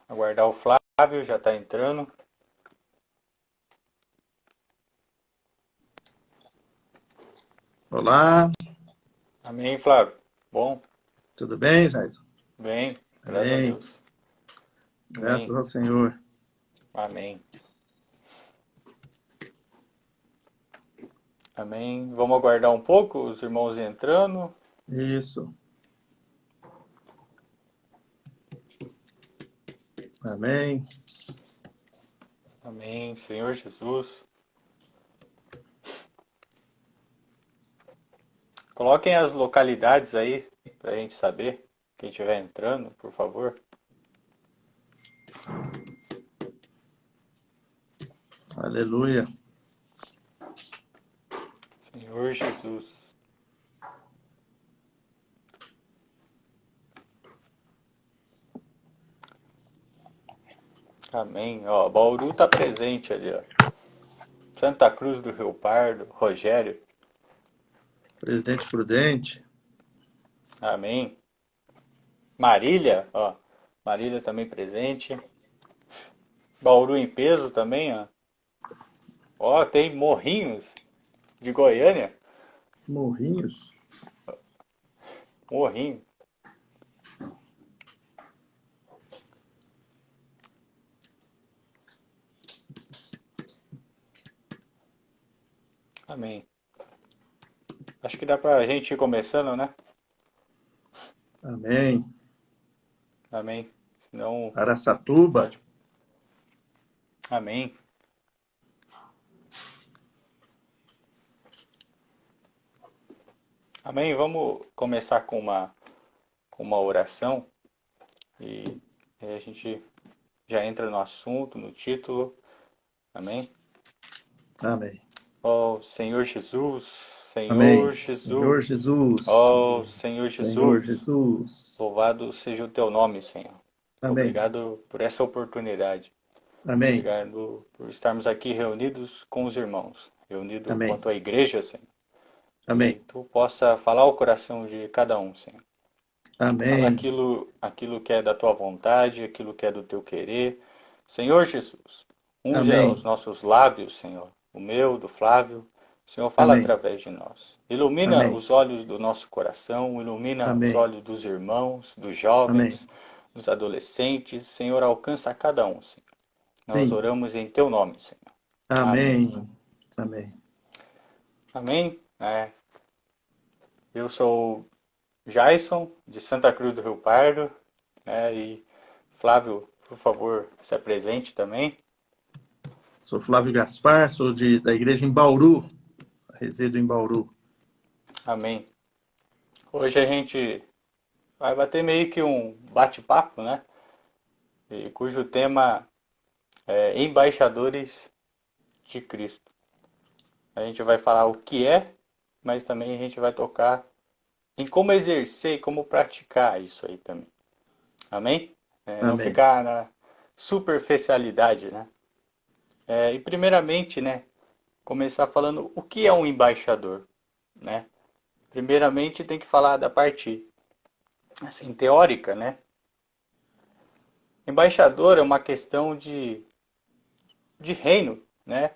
Aguardar o Flávio, já está entrando. Olá, Amém, Flávio. Bom, tudo bem, Jair? bem, graças a Amém. Deus. Amém, Graças ao Senhor. amém, amém. Vamos aguardar um pouco, os irmãos entrando. Isso. Amém. Amém, Senhor Jesus. Coloquem as localidades aí, para a gente saber. Quem estiver entrando, por favor. Aleluia. Senhor Jesus. Amém. Ó, Bauru está presente ali, ó. Santa Cruz do Rio Pardo, Rogério. Presidente Prudente. Amém. Marília, ó. Marília também presente. Bauru em peso também, ó. Ó, tem Morrinhos de Goiânia. Morrinhos. Morrinho. Amém. Acho que dá pra gente ir começando, né? Amém. Amém. Senão Araçatuba. pode. Amém. Amém. Vamos começar com uma oração e aí a gente já entra no assunto, no título. Amém. Amém. Ó Senhor Jesus, Amém. Senhor Senhor Jesus, Jesus. ó Senhor Senhor Jesus, Jesus. louvado seja o teu nome, Senhor. Amém. Obrigado por essa oportunidade. Amém. Obrigado por estarmos aqui reunidos com os irmãos, reunidos Amém. quanto à igreja, Senhor. E Amém. tu possa falar ao coração de cada um, Senhor. Fala Amém. aquilo que é da tua vontade, aquilo que é do teu querer. Senhor Jesus, unge os Amém. nossos lábios, Senhor, o meu, do Flávio. Senhor, fala Amém. através de nós. Ilumina Amém. os olhos do nosso coração, ilumina os Amém. olhos dos irmãos, dos Amém. jovens, dos adolescentes. Senhor, alcança cada um, Senhor. Nós Sim. oramos em teu nome, Senhor. Amém. Amém. Amém. Amém. Eu sou Jason, de Santa Cruz do Rio Pardo, e Flávio, por favor, se apresente também. Sou Flávio Gaspar, sou da igreja em Bauru. Resido em Bauru. Amém. Hoje a gente vai bater meio que um bate-papo, né? E cujo tema é Embaixadores de Cristo. A gente vai falar o que é, mas também a gente vai tocar em como exercer e como praticar isso aí também. Amém? Não Amém. ficar na superficialidade, né? E primeiramente, né, começar falando o que é um embaixador, né? Primeiramente tem que falar da parte assim teórica, né? Embaixador é uma questão de reino, né?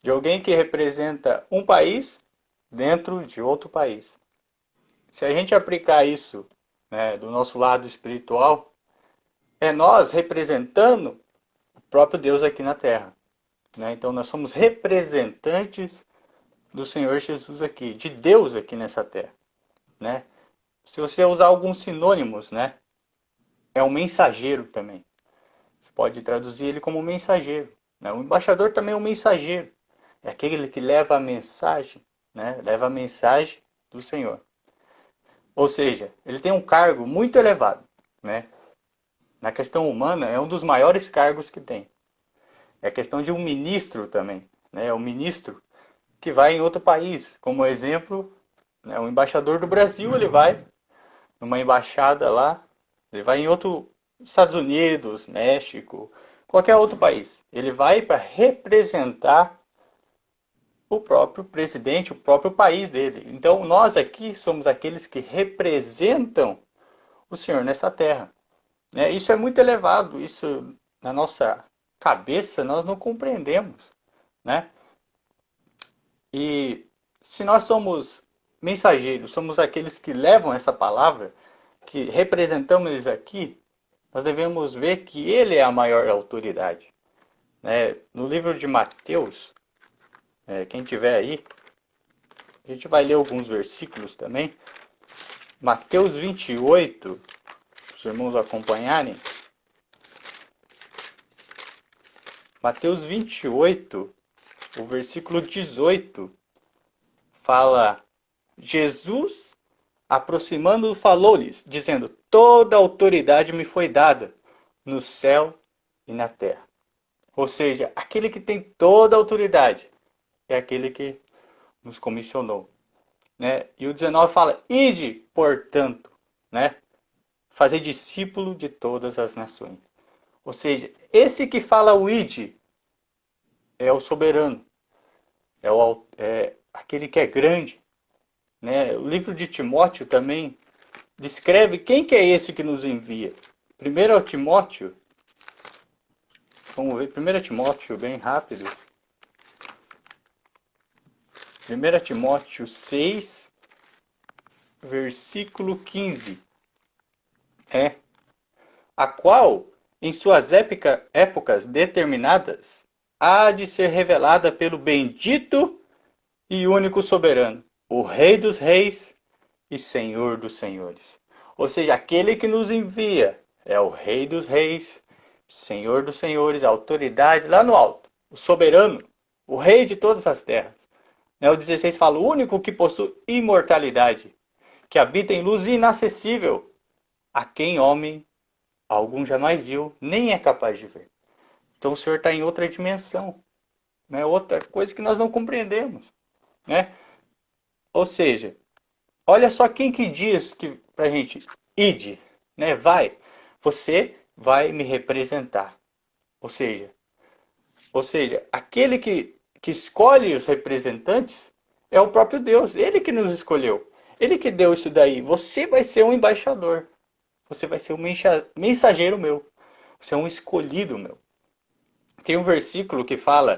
De alguém que representa um país dentro de outro país. Se a gente aplicar isso, né, do nosso lado espiritual, é nós representando o próprio Deus aqui na Terra, né? Então nós somos representantes do Senhor Jesus aqui, de Deus aqui nessa Terra, né? Se você usar alguns sinônimos, né, é um mensageiro também. Você pode traduzir ele como mensageiro, né? O embaixador também é um mensageiro. É aquele que leva a mensagem, né? Leva a mensagem do Senhor. Ou seja, ele tem um cargo muito elevado, né? Na questão humana, é um dos maiores cargos que tem. É a questão de um ministro também, né? É um ministro que vai em outro país. Como exemplo, né, o embaixador do Brasil, ele vai numa embaixada lá, ele vai em outro Estados Unidos, México, qualquer outro país. Ele vai para representar o próprio presidente, o próprio país dele. Então nós aqui somos aqueles que representam o Senhor nessa terra. né? Isso é muito elevado, isso na nossa cabeça nós não compreendemos, né? E se nós somos mensageiros, somos aqueles que levam essa palavra, que representamos eles aqui, nós devemos ver que ele é a maior autoridade, né? No livro de Mateus, quem tiver aí, a gente vai ler alguns versículos também. Mateus 28, para os irmãos acompanharem. Mateus 28, o versículo 18, fala: Jesus, aproximando, falou-lhes, dizendo: toda autoridade me foi dada no céu e na terra. Ou seja, aquele que tem toda a autoridade é aquele que nos comissionou, né? E o 19 fala: ide, portanto, né? Fazer discípulo de todas as nações. Ou seja, esse que fala o ide é o soberano, é aquele que é grande, né? O livro de Timóteo também descreve quem que é esse que nos envia. Primeiro é o Timóteo. Vamos ver, 1 Timóteo, bem rápido. 1 Timóteo 6, versículo 15. A qual, em suas épocas determinadas, há de ser revelada pelo bendito e único soberano, o Rei dos reis e Senhor dos senhores. Ou seja, aquele que nos envia é o Rei dos reis, Senhor dos senhores, a autoridade lá no alto, o soberano, o Rei de todas as terras. O 16 fala: o único que possui imortalidade, que habita em luz inacessível, a quem homem algum jamais viu, nem é capaz de ver. Então o Senhor está em outra dimensão, né? Outra coisa que nós não compreendemos, né? Ou seja, olha só quem que diz que pra gente: ide, né? Vai, você vai me representar. Ou seja, aquele que escolhe os representantes é o próprio Deus, ele que nos escolheu, ele que deu isso daí. Você vai ser um embaixador, você vai ser um mensageiro meu, você é um escolhido meu. Tem um versículo que fala,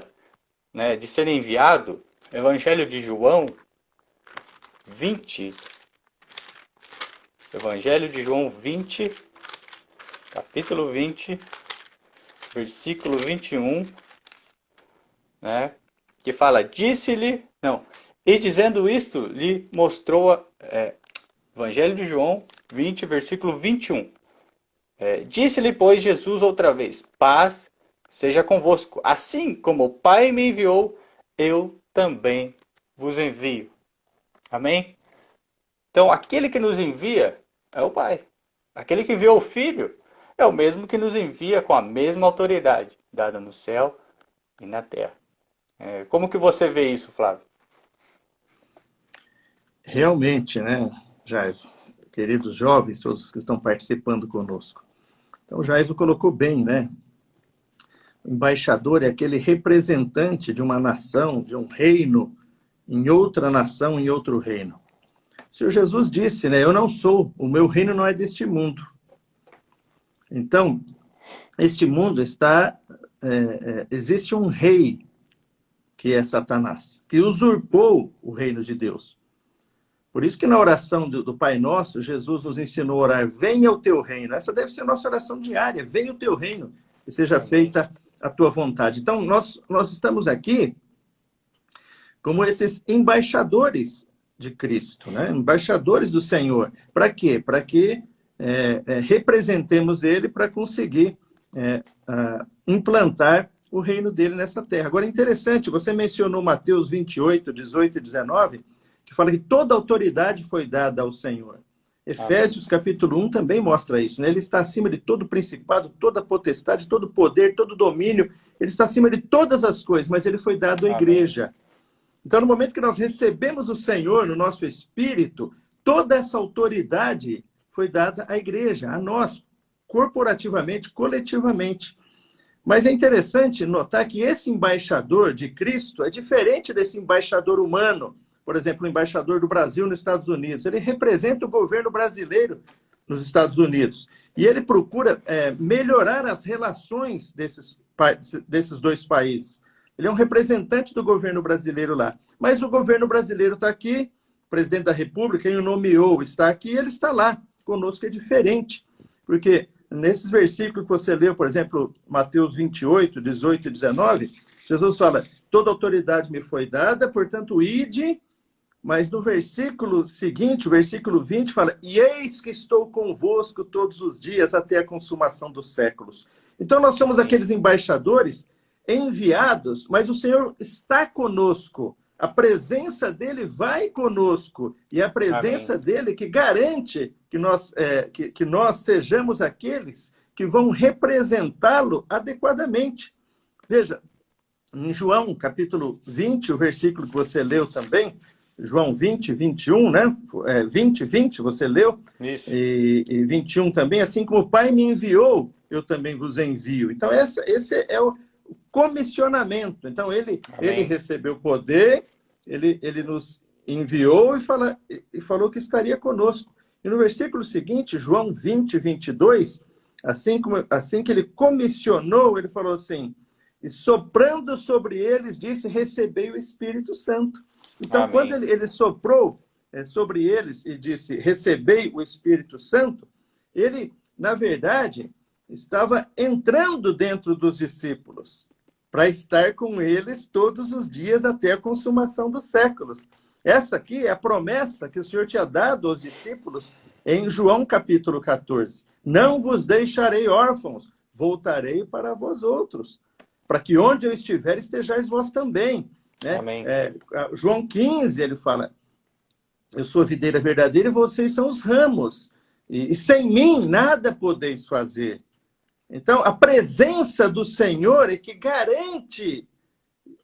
né, de ser enviado, Evangelho de João 20, Evangelho de João 20, capítulo 20, versículo 21, né, que fala: disse-lhe, não, e dizendo isto, lhe mostrou, Evangelho de João 20, versículo 21. Disse-lhe, pois, Jesus outra vez: paz seja convosco. Assim como o Pai me enviou, eu também vos envio. Amém? Então, aquele que nos envia é o Pai. Aquele que enviou o Filho é o mesmo que nos envia com a mesma autoridade, dada no céu e na terra. Como que você vê isso, Flávio? Realmente, né, Jair? Queridos jovens, todos que estão participando conosco. Então, o Jair colocou bem, né? O embaixador é aquele representante de uma nação, de um reino, em outra nação, em outro reino. O Senhor Jesus disse, né? Eu não sou, o meu reino não é deste mundo. Então, este mundo está... existe um rei, que é Satanás, que usurpou o reino de Deus. Por isso que na oração do Pai Nosso, Jesus nos ensinou a orar: venha o teu reino. Essa deve ser a nossa oração diária: venha o teu reino e seja feita a tua vontade. Então, nós estamos aqui como esses embaixadores de Cristo, né? Embaixadores do Senhor. Para quê? Para que representemos Ele, para conseguir implantar o reino dele nessa terra. Agora, interessante, você mencionou Mateus 28, 18 e 19, que fala que toda autoridade foi dada ao Senhor. Efésios, capítulo 1, também mostra isso, né? Ele está acima de todo principado, toda potestade, todo poder, todo domínio. Ele está acima de todas as coisas, mas ele foi dado à igreja. Então, no momento que nós recebemos o Senhor no nosso espírito, toda essa autoridade foi dada à igreja, a nós, corporativamente, coletivamente. Mas é interessante notar que esse embaixador de Cristo é diferente desse embaixador humano. Por exemplo, o embaixador do Brasil nos Estados Unidos. Ele representa o governo brasileiro nos Estados Unidos. E ele procura melhorar as relações desses dois países. Ele é um representante do governo brasileiro lá. Mas o governo brasileiro está aqui, o presidente da República, quem o nomeou está aqui, ele está lá. Conosco é diferente. Porque nesses versículos que você leu, por exemplo, Mateus 28, 18 e 19, Jesus fala, toda autoridade me foi dada, portanto, ide. Mas no versículo seguinte, o versículo 20, fala, e eis que estou convosco todos os dias até a consumação dos séculos. Então, nós somos aqueles embaixadores enviados, mas o Senhor está conosco. A presença dele vai conosco. E é a presença dele que garante que nós sejamos aqueles que vão representá-lo adequadamente. Veja, em João, capítulo 20, o versículo que você leu também, João 20, 21, né? 20, 20, você leu? Isso. E 21 também, assim como o Pai me enviou, eu também vos envio. Então, esse é o comissionamento. Então, ele recebeu poder, ele nos enviou e falou que estaria conosco. E no versículo seguinte, João 20, 22, assim que ele comissionou, ele falou assim, e soprando sobre eles, disse, recebei o Espírito Santo. Então, quando ele soprou sobre eles e disse, recebei o Espírito Santo, ele, na verdade, estava entrando dentro dos discípulos para estar com eles todos os dias até a consumação dos séculos. Essa aqui é a promessa que o Senhor tinha dado aos discípulos em João capítulo 14. Não vos deixarei órfãos, voltarei para vós outros, para que onde eu estiver, estejais vós também. Né? João 15, ele fala, eu sou a videira verdadeira e vocês são os ramos. E sem mim nada podeis fazer. Então, a presença do Senhor é que garante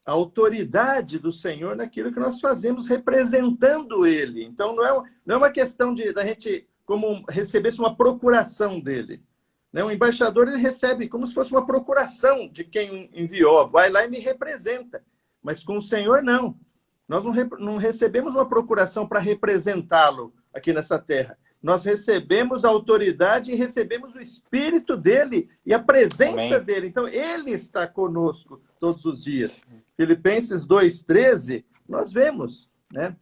a autoridade do Senhor naquilo que nós fazemos, representando Ele. Então, não é uma questão da gente como recebesse uma procuração dele. Né? O embaixador ele recebe como se fosse uma procuração de quem enviou. Vai lá e me representa. Mas com o Senhor, não. Nós não recebemos uma procuração para representá-lo aqui nessa terra. Nós recebemos a autoridade e recebemos o Espírito dele e a presença dele. Então, ele está conosco todos os dias. Filipenses 2,13, nós vemos, né?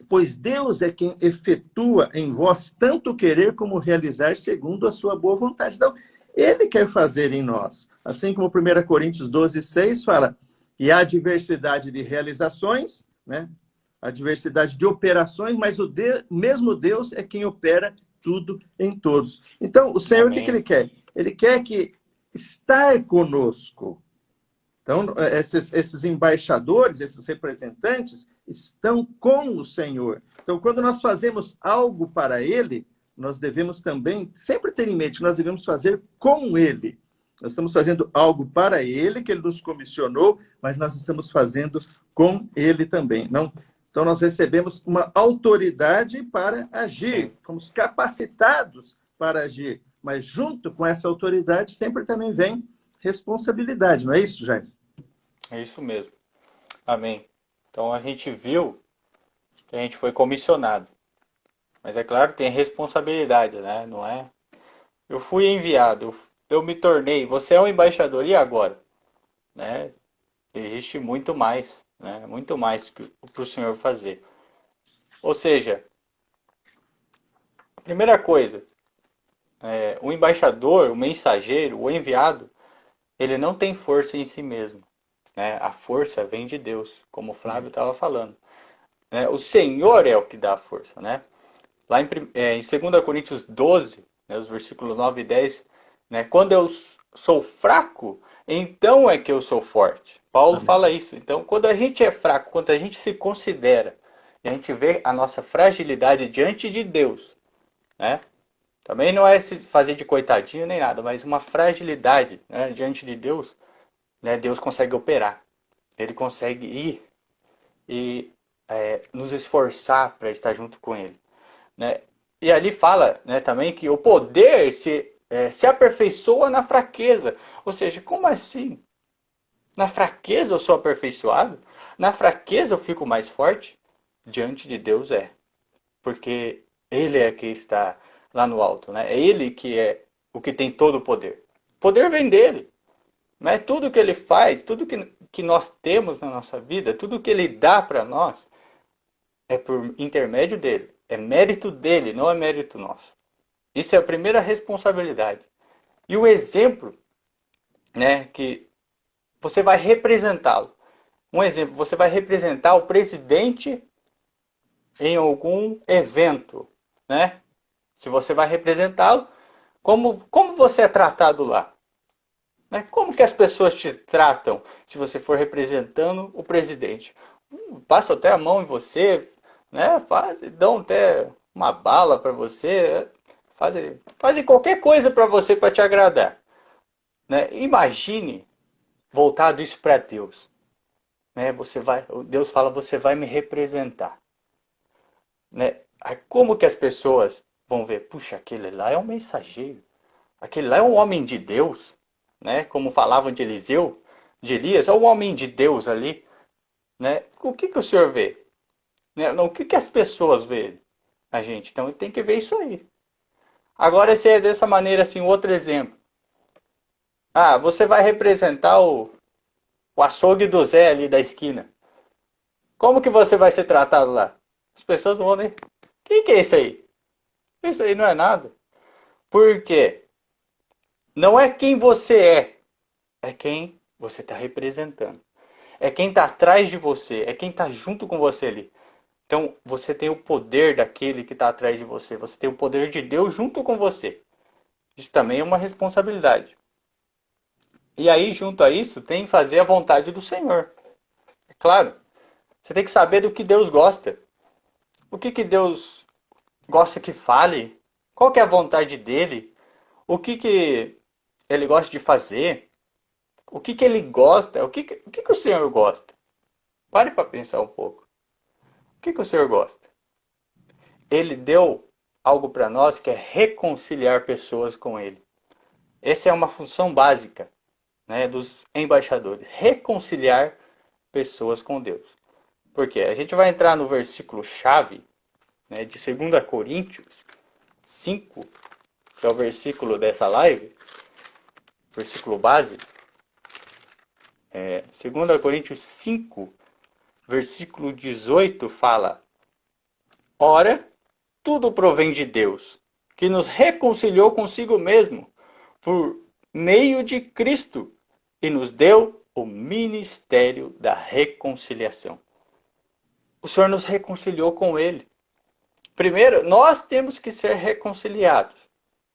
Pois Deus é quem efetua em vós tanto querer como realizar segundo a sua boa vontade. Então, ele quer fazer em nós. Assim como 1 Coríntios 12,6 fala, e há diversidade de realizações, né? A diversidade de operações, mas mesmo Deus é quem opera tudo em todos. Então, o Senhor, o que ele quer? Ele quer que estar conosco. Então, esses embaixadores, esses representantes, estão com o Senhor. Então, quando nós fazemos algo para Ele, nós devemos também sempre ter em mente que nós devemos fazer com Ele. Nós estamos fazendo algo para Ele, que Ele nos comissionou, mas nós estamos fazendo com Ele também. Então, nós recebemos uma autoridade para agir. Sim. Fomos capacitados para agir. Mas junto com essa autoridade sempre também vem responsabilidade. Não é isso, Jair? É isso mesmo. Amém. Então, a gente viu que a gente foi comissionado. Mas é claro que tem responsabilidade, né? Não é? Eu fui enviado, eu me tornei, você é um embaixador, e agora? Né? Existe muito mais, né? Muito mais para o Senhor fazer. Ou seja, primeira coisa, o embaixador, o mensageiro, o enviado, ele não tem força em si mesmo. Né? A força vem de Deus, como o Flávio estava falando. O Senhor é o que dá a força. Né? Lá em 2 Coríntios 12, né, os versículos 9 e 10, né, quando eu sou fraco, então é que eu sou forte. Paulo fala isso. Então, quando a gente é fraco, quando a gente se considera, e a gente vê a nossa fragilidade diante de Deus, né? Também não é se fazer de coitadinho nem nada, mas uma fragilidade, né, diante de Deus, né, Deus consegue operar. Ele consegue ir e nos esforçar para estar junto com Ele. Né? E ali fala, né, também que o poder se aperfeiçoa na fraqueza. Ou seja, como assim? Na fraqueza eu sou aperfeiçoado? Na fraqueza eu fico mais forte? Diante de Deus é. Porque Ele é que está lá no alto, né? É ele que é o que tem todo o poder. O poder vem dele. Mas tudo que ele faz, tudo que nós temos na nossa vida, tudo que ele dá para nós, é por intermédio dele. É mérito dele, não é mérito nosso. Isso é a primeira responsabilidade. E o exemplo, né, que você vai representá-lo. Um exemplo, você vai representar o presidente em algum evento, né? Se você vai representá-lo, como você é tratado lá? Né? Como que as pessoas te tratam se você for representando o presidente? Passam até a mão em você, né? Dão até uma bala para você, fazem qualquer coisa para você para te agradar. Né? Imagine voltado isso para Deus. Né? Deus fala, você vai me representar. Né? Aí como que as pessoas vão ver? Puxa, aquele lá é um mensageiro. Aquele lá é um homem de Deus. Né? Como falavam de Eliseu, de Elias, é um homem de Deus ali. Né? O que o senhor vê? Né? O que as pessoas veem a gente? Então tem que ver isso aí. Agora, se é dessa maneira, assim, outro exemplo. Ah, você vai representar o açougue do Zé ali da esquina. Como que você vai ser tratado lá? As pessoas vão, né? Quem que é isso aí? Isso aí não é nada. Por quê? Não é quem você é quem você está representando. É quem está atrás de você, é quem está junto com você ali. Então, você tem o poder daquele que está atrás de você. Você tem o poder de Deus junto com você. Isso também é uma responsabilidade. E aí, junto a isso, tem que fazer a vontade do Senhor. É claro, você tem que saber do que Deus gosta. O que Deus gosta que fale? Qual que é a vontade dele? O que ele gosta de fazer? O que ele gosta? O que o Senhor gosta? Pare para pensar um pouco. O que o Senhor gosta? Ele deu algo para nós que é reconciliar pessoas com Ele. Essa é uma função básica, né, dos embaixadores. Reconciliar pessoas com Deus. Porque a gente vai entrar no versículo chave, né, de 2 Coríntios 5, que é o versículo dessa live, versículo base. 2 Coríntios 5, versículo 18 fala: Ora, tudo provém de Deus, que nos reconciliou consigo mesmo por meio de Cristo e nos deu o ministério da reconciliação. O Senhor nos reconciliou com Ele. Primeiro, nós temos que ser reconciliados,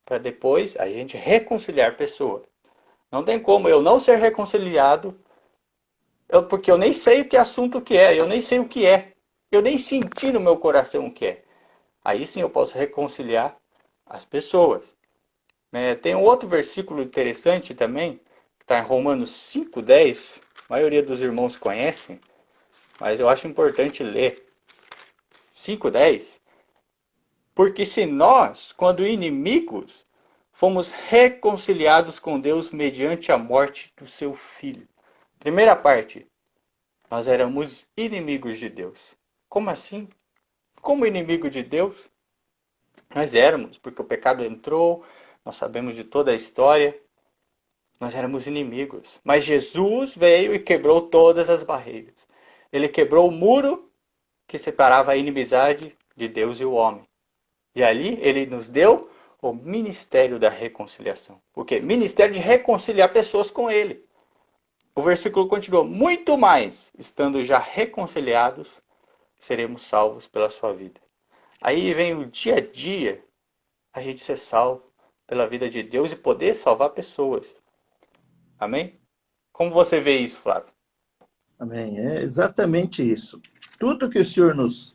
para depois a gente reconciliar pessoas. Não tem como eu não ser reconciliado, porque eu nem sei o que assunto que é, eu nem sei o que é. Eu nem senti no meu coração o que é. Aí sim eu posso reconciliar as pessoas. Tem um outro versículo interessante também, que está em Romanos 5,10. A maioria dos irmãos conhecem, mas eu acho importante ler. 5,10. Porque se nós, quando inimigos, fomos reconciliados com Deus mediante a morte do seu Filho. Primeira parte, nós éramos inimigos de Deus. Como assim? Como inimigo de Deus? Nós éramos, porque o pecado entrou, nós sabemos de toda a história, nós éramos inimigos. Mas Jesus veio e quebrou todas as barreiras. Ele quebrou o muro que separava a inimizade de Deus e o homem. E ali ele nos deu o ministério da reconciliação. O quê? Ministério de reconciliar pessoas com ele. O versículo continua: muito mais, estando já reconciliados, seremos salvos pela sua vida. Aí vem o dia a dia, a gente ser salvo pela vida de Deus e poder salvar pessoas. Amém? Como você vê isso, Flávio? Amém. É exatamente isso. Tudo que o Senhor nos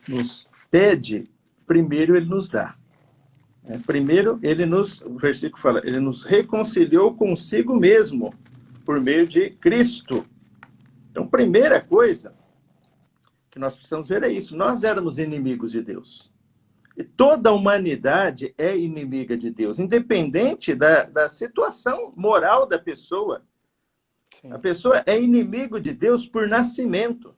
pede, primeiro Ele nos dá. Primeiro, o versículo fala, Ele nos reconciliou consigo mesmo, por meio de Cristo. Então, primeira coisa que nós precisamos ver é isso. Nós éramos inimigos de Deus. E toda a humanidade é inimiga de Deus, independente da situação moral da pessoa. Sim. A pessoa é inimigo de Deus por nascimento.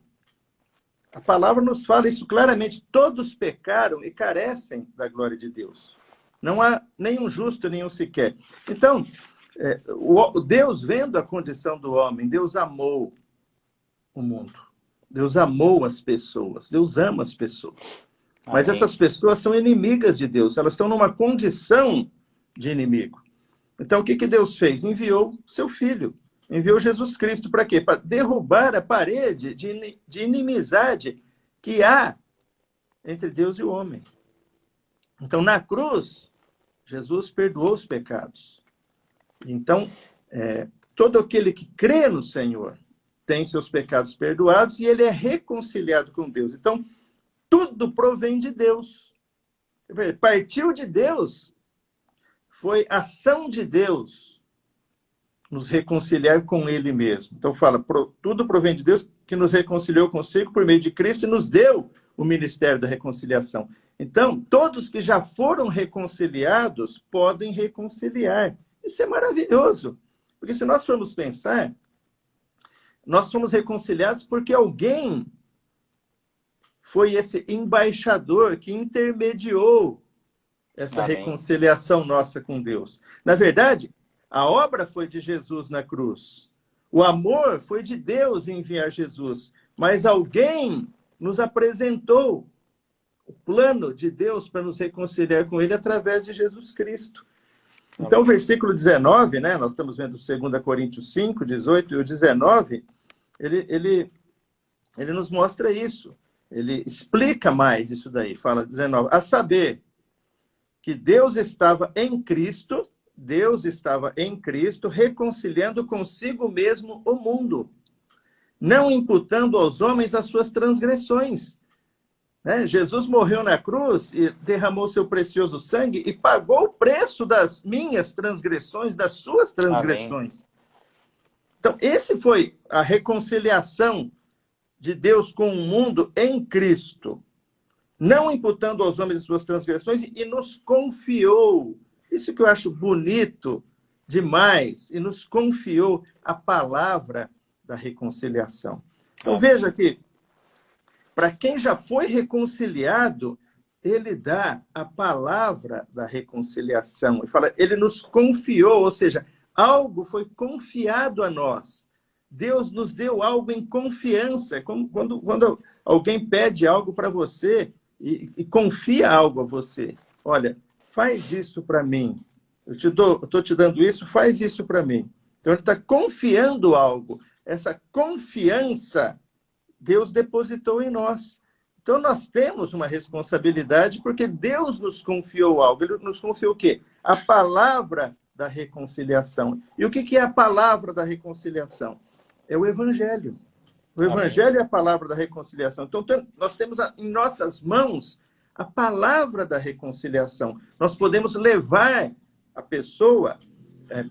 A palavra nos fala isso claramente. Todos pecaram e carecem da glória de Deus. Não há nenhum justo, nenhum sequer. Então, Deus, vendo a condição do homem, Deus amou o mundo. Deus amou as pessoas. Deus ama as pessoas. Mas Amém. essas pessoas são inimigas de Deus. Elas estão numa condição de inimigo. Então, o que Deus fez? Enviou seu Filho. Enviou Jesus Cristo para quê? Para derrubar a parede de inimizade que há entre Deus e o homem. Então, na cruz, Jesus perdoou os pecados. Então, todo aquele que crê no Senhor tem seus pecados perdoados e ele é reconciliado com Deus. Então, tudo provém de Deus. Partiu de Deus. Foi ação de Deus nos reconciliar com Ele mesmo. Então fala, tudo provém de Deus que nos reconciliou consigo por meio de Cristo e nos deu o ministério da reconciliação. Então, todos que já foram reconciliados podem reconciliar. Isso é maravilhoso. Porque se nós formos pensar, nós somos reconciliados porque alguém foi esse embaixador que intermediou essa Amém. reconciliação nossa com Deus. Na verdade, a obra foi de Jesus na cruz. O amor foi de Deus em enviar Jesus. Mas alguém nos apresentou o plano de Deus para nos reconciliar com Ele através de Jesus Cristo. Então, o versículo 19, né, nós estamos vendo 2 Coríntios 5, 18 e o 19, ele nos mostra isso. Ele explica mais isso daí. Fala 19, a saber que Deus estava em Cristo reconciliando consigo mesmo o mundo, não imputando aos homens as suas transgressões. Né? Jesus morreu na cruz e derramou seu precioso sangue e pagou o preço das minhas transgressões, das suas transgressões. Amém. Então, esse foi a reconciliação de Deus com o mundo em Cristo, não imputando aos homens as suas transgressões, e nos confiou. Isso que eu acho bonito demais. E nos confiou a palavra da reconciliação. Então, veja que, para quem já foi reconciliado, ele dá a palavra da reconciliação. Ele fala, ele nos confiou, ou seja, algo foi confiado a nós. Deus nos deu algo em confiança. Como quando alguém pede algo para você e confia algo a você. Olha, faz isso para mim. Eu estou te dando isso, faz isso para mim. Então, ele está confiando algo. Essa confiança, Deus depositou em nós. Então, nós temos uma responsabilidade porque Deus nos confiou algo. Ele nos confiou o quê? A palavra da reconciliação. E o que é a palavra da reconciliação? É o Evangelho. O Evangelho é a palavra da reconciliação. Então, nós temos em nossas mãos a palavra da reconciliação. Nós podemos levar a pessoa,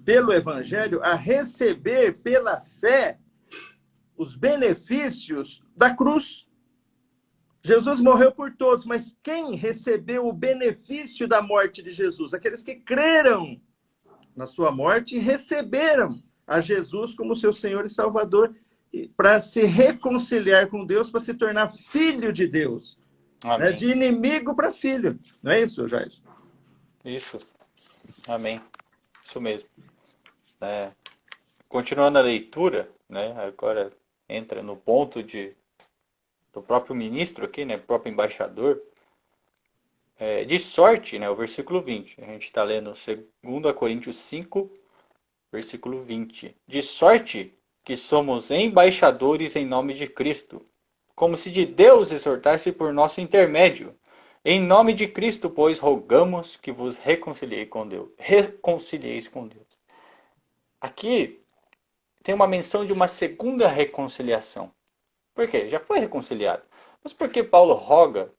pelo Evangelho, a receber pela fé os benefícios da cruz. Jesus morreu por todos, mas quem recebeu o benefício da morte de Jesus? Aqueles que creram na sua morte e receberam a Jesus como seu Senhor e Salvador, para se reconciliar com Deus, para se tornar filho de Deus. Né? De inimigo para filho. Não é isso, Jair? Isso. Amém. Isso mesmo. Continuando a leitura, né? Agora entra no ponto do próprio ministro aqui, né? O próprio embaixador. De sorte, né? O versículo 20. A gente está lendo 2 Coríntios 5, versículo 20. De sorte que somos embaixadores em nome de Cristo, como se de Deus exortasse por nosso intermédio. Em nome de Cristo, pois, rogamos que vos reconcilieis com Deus. Reconcilieis com Deus. Aqui tem uma menção de uma segunda reconciliação. Por quê? Já foi reconciliado. Mas por que Paulo roga?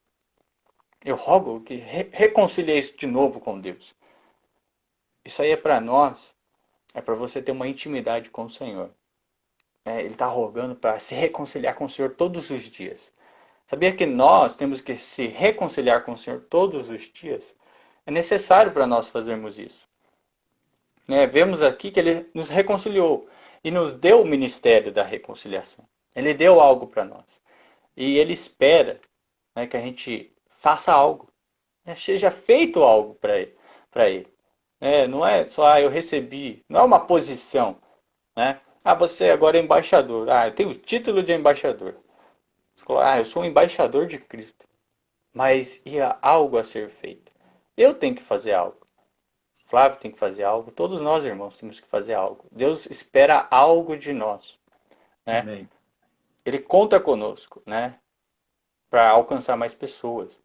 Eu rogo que reconcilieis de novo com Deus. Isso aí é para nós. É para você ter uma intimidade com o Senhor. Ele está rogando para se reconciliar com o Senhor todos os dias. Sabia que nós temos que se reconciliar com o Senhor todos os dias? É necessário para nós fazermos isso. Vemos aqui que Ele nos reconciliou e nos deu o ministério da reconciliação. Ele deu algo para nós. E Ele espera que a gente faça algo. Seja feito algo para Ele. para ele. Não é só, eu recebi, não é uma posição, né? Você agora é embaixador. Eu tenho o título de embaixador. Eu sou um embaixador de Cristo. Mas e há algo a ser feito? Eu tenho que fazer algo. Flávio tem que fazer algo. Todos nós, irmãos, temos que fazer algo. Deus espera algo de nós, né? Amém. Ele conta conosco, né? Para alcançar mais pessoas.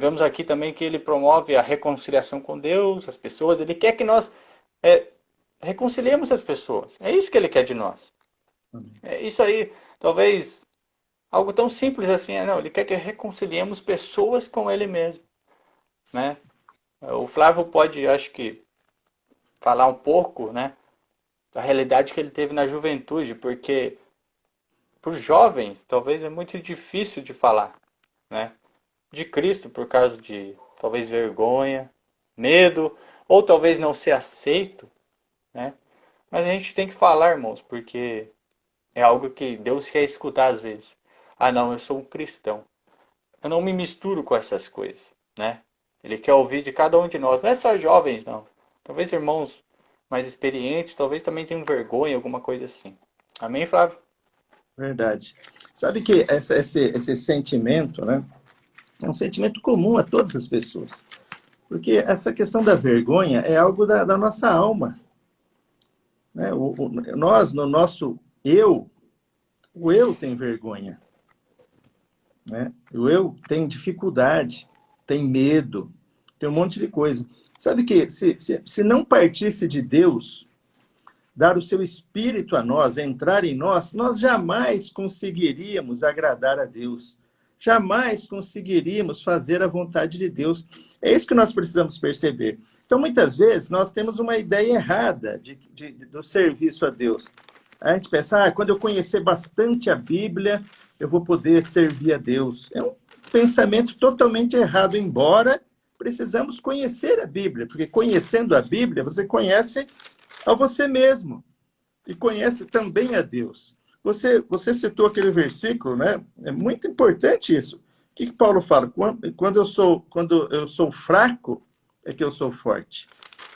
Vemos aqui também que ele promove a reconciliação com Deus, as pessoas. Ele quer que nós reconciliemos as pessoas. É isso que ele quer de nós. Amém. É isso aí, talvez algo tão simples assim. Não, ele quer que reconciliemos pessoas com ele mesmo, né? O Flávio pode, acho que, falar um pouco, né, da realidade que ele teve na juventude, porque para os jovens talvez é muito difícil de falar, né, de Cristo por causa de talvez vergonha, medo, ou talvez não ser aceito, né? Mas a gente tem que falar, irmãos, porque é algo que Deus quer escutar às vezes. Não, eu sou um cristão. Eu não me misturo com essas coisas, né? Ele quer ouvir de cada um de nós. Não é só jovens, não. Talvez irmãos mais experientes, talvez também tenham vergonha, alguma coisa assim. Amém, Flávio? Verdade. Sabe que esse sentimento, né, é um sentimento comum a todas as pessoas. Porque essa questão da vergonha é algo da nossa alma. Né? Nós, no nosso eu, o eu tem vergonha. Né? O eu tem dificuldade, tem medo, tem um monte de coisa. Sabe que se não partisse de Deus, dar o seu espírito a nós, entrar em nós, nós jamais conseguiríamos agradar a Deus. Jamais conseguiríamos fazer a vontade de Deus. É isso que nós precisamos perceber. Então, muitas vezes, nós temos uma ideia errada do serviço a Deus. A gente pensa, quando eu conhecer bastante a Bíblia, eu vou poder servir a Deus. É um pensamento totalmente errado, embora precisamos conhecer a Bíblia, porque conhecendo a Bíblia, você conhece a você mesmo e conhece também a Deus. Você citou aquele versículo, né? É muito importante isso. O que Paulo fala? Quando eu sou fraco, é que eu sou forte.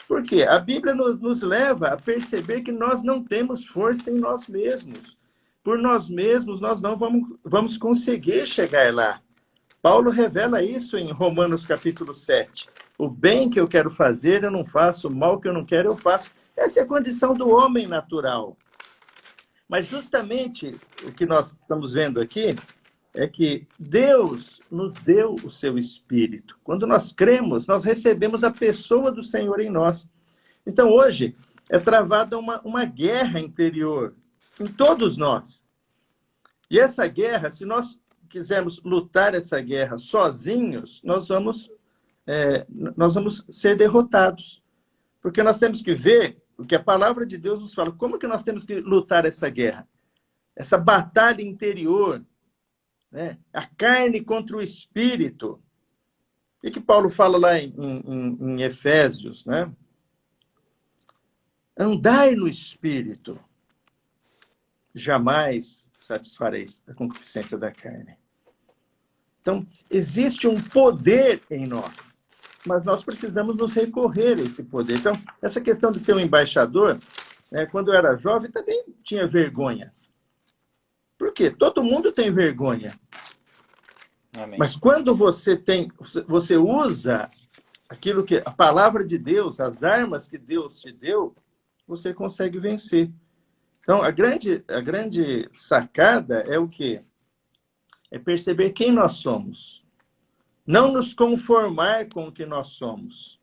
Por quê? A Bíblia nos leva a perceber que nós não temos força em nós mesmos. Por nós mesmos, nós não vamos conseguir chegar lá. Paulo revela isso em Romanos capítulo 7. O bem que eu quero fazer, eu não faço. O mal que eu não quero, eu faço. Essa é a condição do homem natural. Mas justamente o que nós estamos vendo aqui é que Deus nos deu o seu Espírito. Quando nós cremos, nós recebemos a pessoa do Senhor em nós. Então, hoje, é travada uma guerra interior em todos nós. E essa guerra, se nós quisermos lutar essa guerra sozinhos, nós vamos ser derrotados. Porque nós temos que ver o que a palavra de Deus nos fala. Como que nós temos que lutar essa guerra? Essa batalha interior, né? A carne contra o espírito. O que Paulo fala lá em Efésios, né? Andai no espírito, jamais satisfareis a concupiscência da carne. Então, existe um poder em nós, mas nós precisamos nos recorrer a esse poder. Então, essa questão de ser um embaixador, quando eu era jovem, também tinha vergonha. Por quê? Todo mundo tem vergonha. Amém. Mas quando você usa aquilo que a palavra de Deus, as armas que Deus te deu, você consegue vencer. Então, a grande sacada é o quê? É perceber quem nós somos. Não nos conformar com o que nós somos.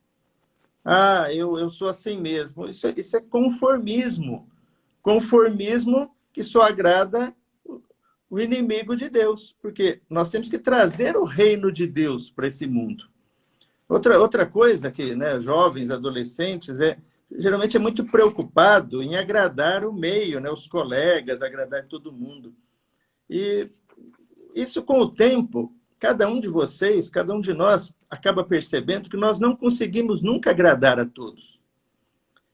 Eu sou assim mesmo. Isso é conformismo. Conformismo que só agrada o inimigo de Deus. Porque nós temos que trazer o reino de Deus para esse mundo. Outra coisa que, né, jovens, adolescentes, geralmente é muito preocupado em agradar o meio, né, os colegas, agradar todo mundo. E isso, com o tempo, cada um de vocês, cada um de nós, acaba percebendo que nós não conseguimos nunca agradar a todos.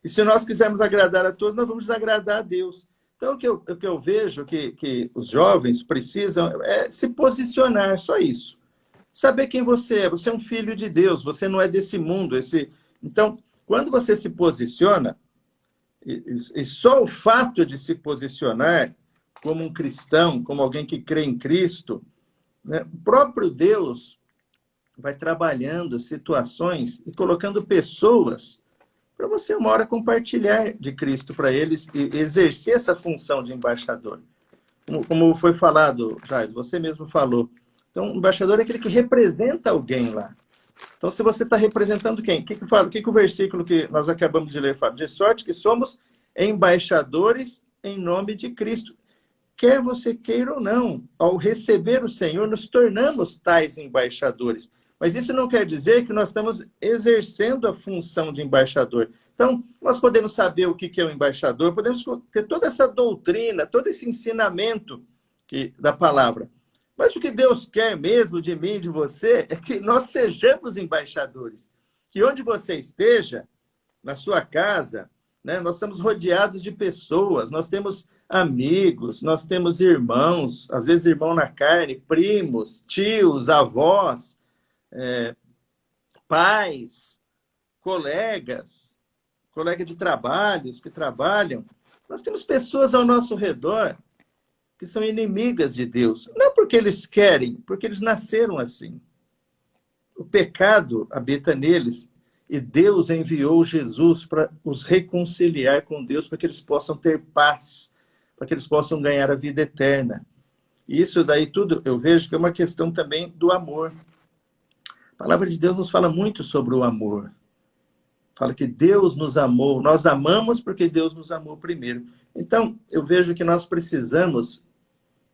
E se nós quisermos agradar a todos, nós vamos desagradar a Deus. Então, o que eu vejo que os jovens precisam é se posicionar, só isso. Saber quem você é. Você é um filho de Deus, você não é desse mundo. Então, quando você se posiciona, e só o fato de se posicionar como um cristão, como alguém que crê em Cristo, né, o próprio Deus vai trabalhando situações e colocando pessoas para você uma hora compartilhar de Cristo para eles e exercer essa função de embaixador. Como foi falado, Jair, você mesmo falou. Então, o embaixador é aquele que representa alguém lá. Então, se você está representando quem? O que fala? O que o versículo que nós acabamos de ler fala? De sorte que somos embaixadores em nome de Cristo. Quer você queira ou não, ao receber o Senhor, nos tornamos tais embaixadores. Mas isso não quer dizer que nós estamos exercendo a função de embaixador. Então, nós podemos saber o que é um embaixador, podemos ter toda essa doutrina, todo esse ensinamento da palavra. Mas o que Deus quer mesmo de mim e de você é que nós sejamos embaixadores. Que onde você esteja, na sua casa, né, nós estamos rodeados de pessoas, nós temos amigos, nós temos irmãos, às vezes irmão na carne, primos, tios, avós, pais, colegas de trabalhos que trabalham. Nós temos pessoas ao nosso redor que são inimigas de Deus. Não porque eles querem, porque eles nasceram assim. O pecado habita neles e Deus enviou Jesus para os reconciliar com Deus, para que eles possam ter paz, para que eles possam ganhar a vida eterna. E isso daí tudo eu vejo que é uma questão também do amor. A palavra de Deus nos fala muito sobre o amor. Fala que Deus nos amou. Nós amamos porque Deus nos amou primeiro. Então, eu vejo que nós precisamos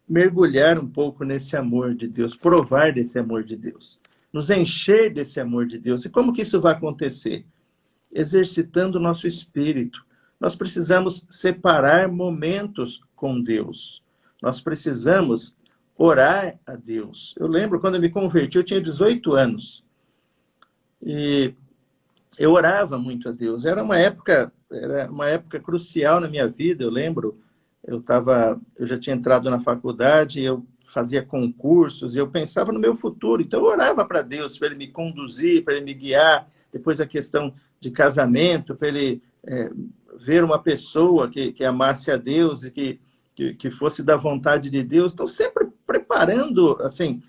mergulhar um pouco nesse amor de Deus, provar desse amor de Deus, nos encher desse amor de Deus. E como que isso vai acontecer? Exercitando o nosso espírito. Nós precisamos separar momentos com Deus. Nós precisamos orar a Deus. Eu lembro, quando eu me converti, eu tinha 18 anos. E eu orava muito a Deus. Era uma época crucial na minha vida. Eu lembro, eu já tinha entrado na faculdade, eu fazia concursos, e eu pensava no meu futuro. Então, eu orava para Deus, para Ele me conduzir, para Ele me guiar. Depois, a questão de casamento, para Ele ver uma pessoa que amasse a Deus e que fosse da vontade de Deus. Então, sempre preparando, assim,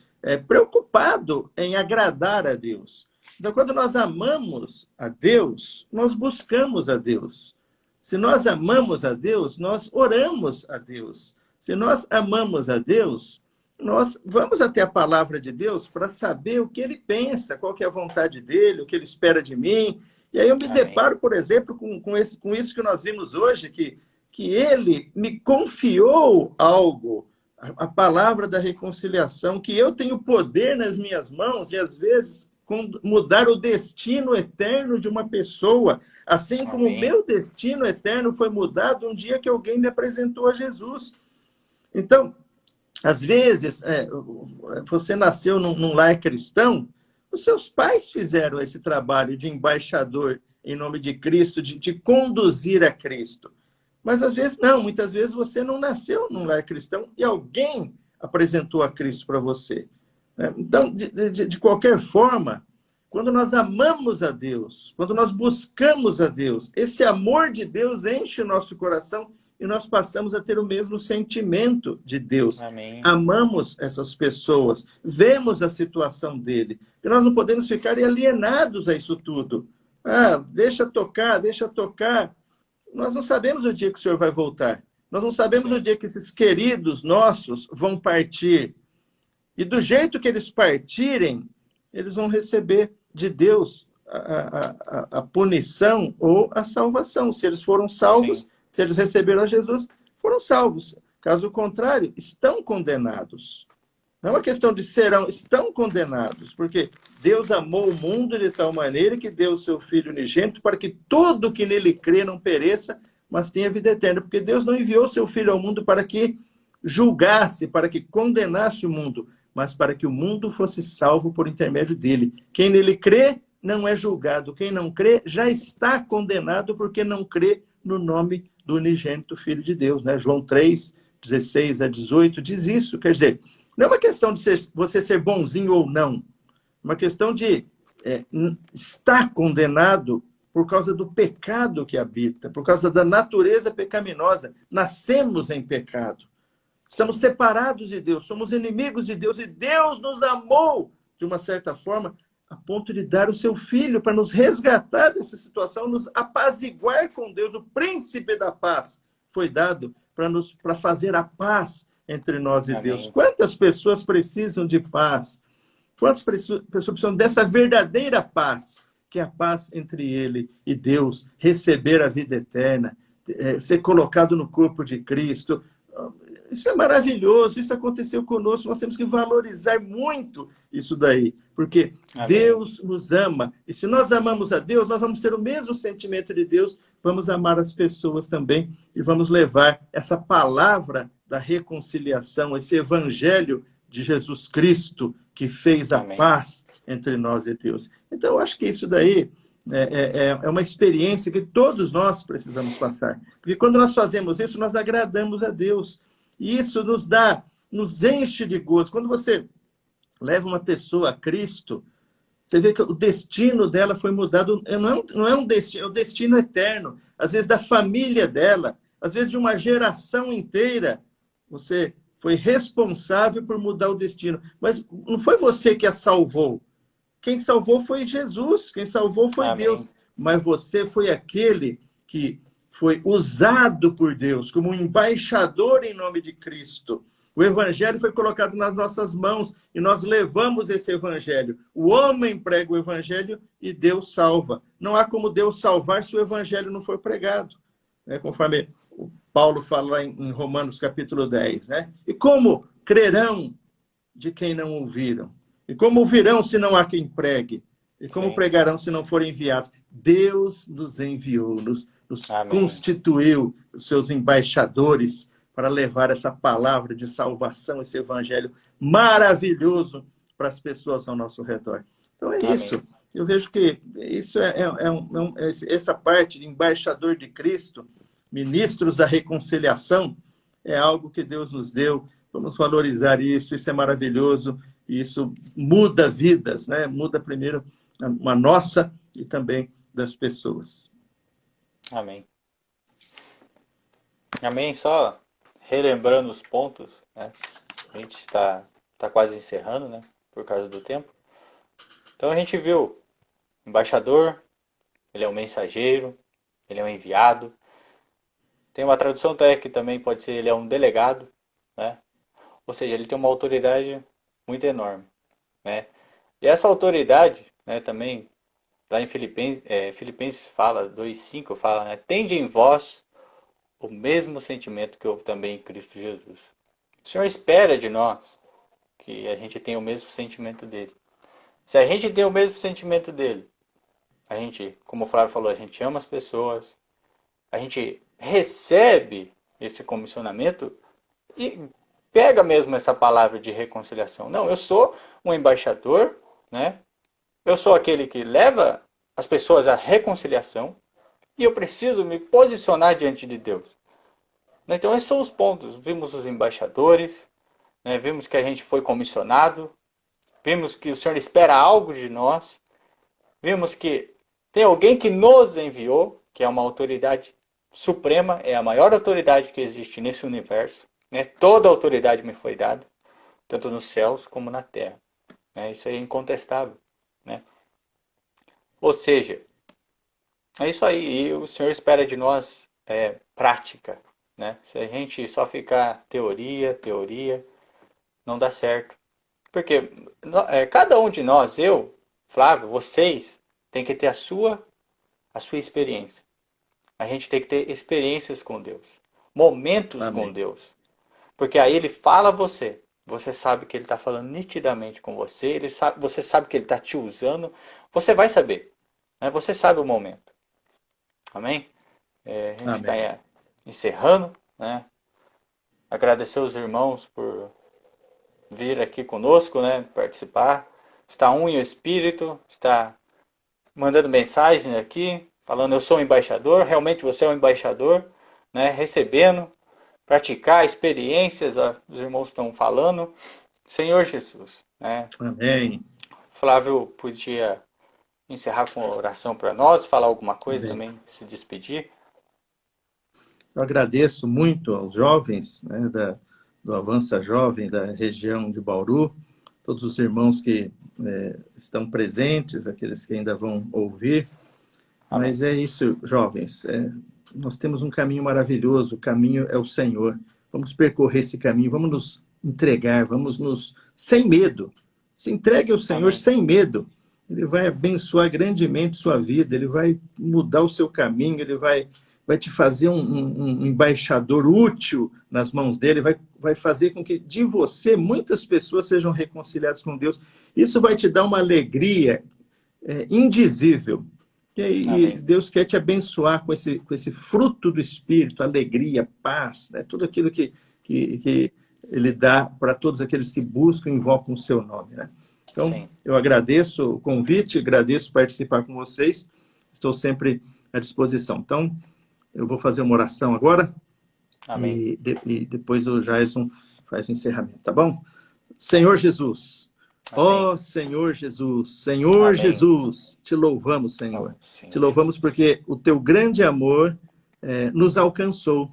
preocupado em agradar a Deus. Então, quando nós amamos a Deus, nós buscamos a Deus. Se nós amamos a Deus, nós oramos a Deus. Se nós amamos a Deus, nós vamos até a palavra de Deus para saber o que Ele pensa, qual que é a vontade dEle, o que Ele espera de mim. E aí eu me deparo, por exemplo, com isso que nós vimos hoje, que Ele me confiou algo, a palavra da reconciliação, que eu tenho poder nas minhas mãos de, às vezes, mudar o destino eterno de uma pessoa, assim como o meu destino eterno foi mudado um dia que alguém me apresentou a Jesus. Então, às vezes, você nasceu num lar cristão, os seus pais fizeram esse trabalho de embaixador em nome de Cristo, de conduzir a Cristo. Mas às vezes não, muitas vezes você não nasceu num lar cristão e alguém apresentou a Cristo para você. Então, de qualquer forma, quando nós amamos a Deus, quando nós buscamos a Deus, esse amor de Deus enche o nosso coração e nós passamos a ter o mesmo sentimento de Deus. Amém. Amamos essas pessoas, vemos a situação dele. E nós não podemos ficar alienados a isso tudo. Deixa tocar. Nós não sabemos o dia que o Senhor vai voltar. Nós não sabemos o dia que esses queridos nossos vão partir. E do jeito que eles partirem, eles vão receber de Deus a punição ou a salvação. Se eles foram salvos, se eles receberam a Jesus, foram salvos. Caso contrário, estão condenados. Não é uma questão de serão, estão condenados. Porque Deus amou o mundo de tal maneira que deu o seu Filho unigênito para que todo que nele crê não pereça, mas tenha vida eterna. Porque Deus não enviou seu Filho ao mundo para que julgasse, para que condenasse o mundo, mas para que o mundo fosse salvo por intermédio dele. Quem nele crê não é julgado. Quem não crê já está condenado porque não crê no nome do unigênito Filho de Deus. Né? João 3, 16 a 18 diz isso. Quer dizer, não é uma questão de você ser bonzinho ou não. É uma questão de está condenado por causa do pecado que habita, por causa da natureza pecaminosa. Nascemos em pecado. Estamos Sim. separados de Deus, somos inimigos de Deus, e Deus nos amou, de uma certa forma, a ponto de dar o seu Filho para nos resgatar dessa situação, nos apaziguar com Deus. O príncipe da paz foi dado para fazer a paz entre nós e Deus. Amém. Quantas pessoas precisam de paz? Quantas pessoas precisam dessa verdadeira paz, que é a paz entre ele e Deus, receber a vida eterna, ser colocado no corpo de Cristo? Isso é maravilhoso, isso aconteceu conosco, nós temos que valorizar muito isso daí, porque Amém. Deus nos ama, e se nós amamos a Deus, nós vamos ter o mesmo sentimento de Deus, vamos amar as pessoas também, e vamos levar essa palavra da reconciliação, esse evangelho de Jesus Cristo, que fez a Amém. paz entre nós e Deus. Então, eu acho que isso daí é uma experiência que todos nós precisamos passar. Porque quando nós fazemos isso, nós agradamos a Deus. E isso nos enche de gozo. Quando você leva uma pessoa a Cristo, você vê que o destino dela foi mudado. Não é um destino, é o destino eterno. Às vezes da família dela, às vezes de uma geração inteira. Você foi responsável por mudar o destino. Mas não foi você que a salvou. Quem salvou foi Jesus, quem salvou foi Deus. Amém. Mas você foi aquele que foi usado por Deus como um embaixador em nome de Cristo. O evangelho foi colocado nas nossas mãos e nós levamos esse evangelho. O homem prega o evangelho e Deus salva. Não há como Deus salvar se o evangelho não for pregado. Conforme o Paulo fala lá em Romanos capítulo 10. Né? E como crerão de quem não ouviram? E como ouvirão se não há quem pregue? E como Sim. pregarão se não forem enviados? Deus nos enviou, nos Amém. constituiu os seus embaixadores para levar essa palavra de salvação, esse evangelho maravilhoso para as pessoas ao nosso redor. Então é isso. Amém. Eu vejo que isso essa parte de embaixador de Cristo, ministros da reconciliação, é algo que Deus nos deu. Vamos valorizar isso, isso é maravilhoso, e isso muda vidas, né? Muda primeiro a nossa e também das pessoas. Amém. Amém. Só relembrando os pontos, né? A gente está quase encerrando, né? Por causa do tempo. Então a gente viu embaixador, ele é um mensageiro, ele é um enviado. Tem uma tradução até que também pode ser ele é um delegado, né? Ou seja, ele tem uma autoridade muito enorme, né? E essa autoridade, né, também lá em Filipenses fala 2:5 fala, né, tende em vós o mesmo sentimento que houve também em Cristo Jesus. O Senhor espera de nós que a gente tenha o mesmo sentimento dele. Se a gente tem o mesmo sentimento dele, a gente, como o Flávio falou, a gente ama as pessoas, a gente recebe esse comissionamento e pega mesmo essa palavra de reconciliação. Não, eu sou um embaixador, né? Eu sou aquele que leva as pessoas à reconciliação e eu preciso me posicionar diante de Deus. Então esses são os pontos. Vimos os embaixadores, né? Vimos que a gente foi comissionado, vimos que o Senhor espera algo de nós, vimos que tem alguém que nos enviou, que é uma autoridade suprema, é a maior autoridade que existe nesse universo. Né? Toda a autoridade me foi dada, tanto nos céus como na terra. Né? Isso é incontestável. Né? Ou seja, é isso aí. E o Senhor espera de nós prática. Né? Se a gente só ficar teoria, teoria, não dá certo. Porque cada um de nós, eu, Flávio, vocês, tem que ter a sua experiência. A gente tem que ter experiências com Deus. Momentos com Amém. Deus. Porque aí ele fala a você. Você sabe que ele está falando nitidamente com você. Você sabe que ele está te usando. Você vai saber. Né? Você sabe o momento. Amém? A gente está Amém. encerrando. Né? Agradecer os irmãos por vir aqui conosco, né? Participar. Está um em espírito. Está mandando mensagem aqui. Falando, eu sou um embaixador. Realmente você é um embaixador. Né? Recebendo. Praticar experiências, os irmãos estão falando. Senhor Jesus, né? Amém. Flávio podia encerrar com uma oração para nós, falar alguma coisa Bem, também, se despedir. eu agradeço muito aos jovens, né, do Avança Jovem da região de Bauru, todos os irmãos que estão presentes, aqueles que ainda vão ouvir. Amém. Mas é isso, jovens. Nós temos um caminho maravilhoso, o caminho é o Senhor. Vamos percorrer esse caminho, vamos nos entregar, sem medo. Se entregue ao Senhor Amém. sem medo. Ele vai abençoar grandemente sua vida, ele vai mudar o seu caminho, ele vai te fazer um embaixador útil nas mãos dele, vai fazer com que de você muitas pessoas sejam reconciliadas com Deus. Isso vai te dar uma alegria indizível. E Amém. Deus quer te abençoar com esse fruto do Espírito, alegria, paz, né? Tudo aquilo que Ele dá para todos aqueles que buscam e invocam o seu nome. Né? Então, Sim. eu agradeço o convite, agradeço participar com vocês, estou sempre à disposição. Então, eu vou fazer uma oração agora Amém. e depois o Jason faz o encerramento, tá bom? Senhor Jesus, Amém. ó Senhor Jesus, Senhor Amém. Jesus, te louvamos, Oh, Senhor. Te Senhor louvamos Jesus. porque o teu grande amor nos alcançou.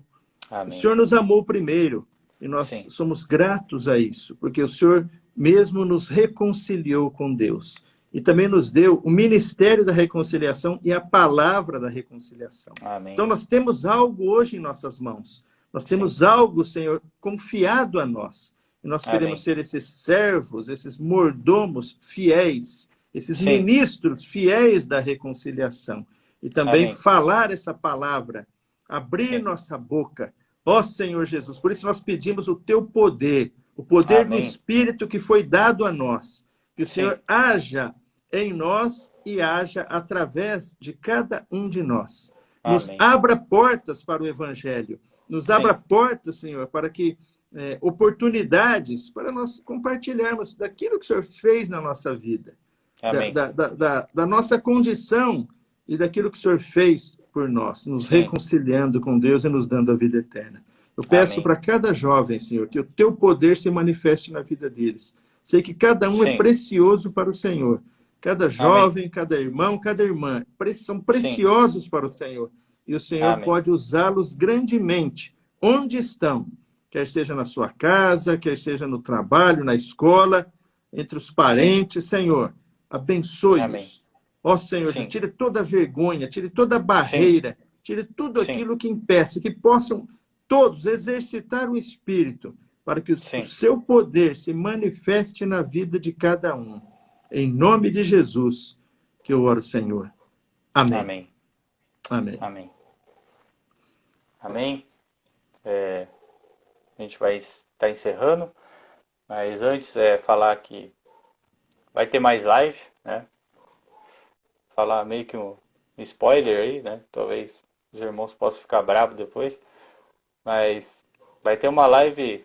O Amém. Senhor nos amou primeiro e nós Sim. somos gratos a isso, porque o Senhor mesmo nos reconciliou com Deus e também nos deu o ministério da reconciliação e a palavra da reconciliação. Então Amém. nós temos algo hoje em nossas mãos. Nós Sim. temos algo, Senhor, confiado a nós. E nós queremos Amém. ser esses servos, esses mordomos fiéis, esses Sim. ministros fiéis da reconciliação. E também Amém. falar essa palavra, abrir Sim. nossa boca. Ó Senhor Jesus, por isso nós pedimos o teu poder, o poder do Amém. Espírito que foi dado a nós. Que o Sim. Senhor haja em nós e haja através de cada um de nós. Nos Amém. abra portas para o Evangelho. Nos abra Sim. portas, Senhor, para que oportunidades para nós compartilharmos daquilo que o Senhor fez na nossa vida, Amém. da nossa condição e daquilo que o Senhor fez por nós, nos Sim. reconciliando com Deus e nos dando a vida eterna. Eu peço Amém. para cada jovem, Senhor, que o teu poder se manifeste na vida deles. Sei que cada um é Sim. precioso para o Senhor. Cada Amém. jovem, cada irmão, cada irmã são Sim. preciosos para o Senhor. E o Senhor Amém. pode usá-los grandemente, onde estão, quer seja na sua casa, quer seja no trabalho, na escola, entre os Sim. parentes, Senhor. Amém. Abençoe-os. Ó Senhor, Sim. tire toda a vergonha, tire toda a Sim. barreira, tire tudo Sim. aquilo que impeça, que possam todos exercitar o Espírito, para que o Sim. seu poder se manifeste na vida de cada um. Em nome de Jesus, que eu oro, Senhor. Amém. Amém. Amém. Amém. Amém. A gente vai estar encerrando, mas antes falar que vai ter mais live, né? Falar meio que um spoiler aí, né? Talvez os irmãos possam ficar bravos depois, mas vai ter uma live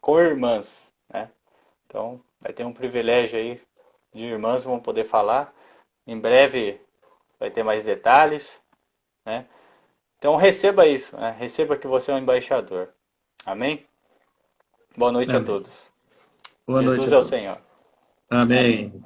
com irmãs, né? Então vai ter um privilégio aí de irmãs vão poder falar. Em breve vai ter mais detalhes, né? Então receba isso, né? Receba que você é um embaixador. Amém? Boa noite a Amém. todos. Boa noite Jesus a é o todos. Senhor. Amém. Amém.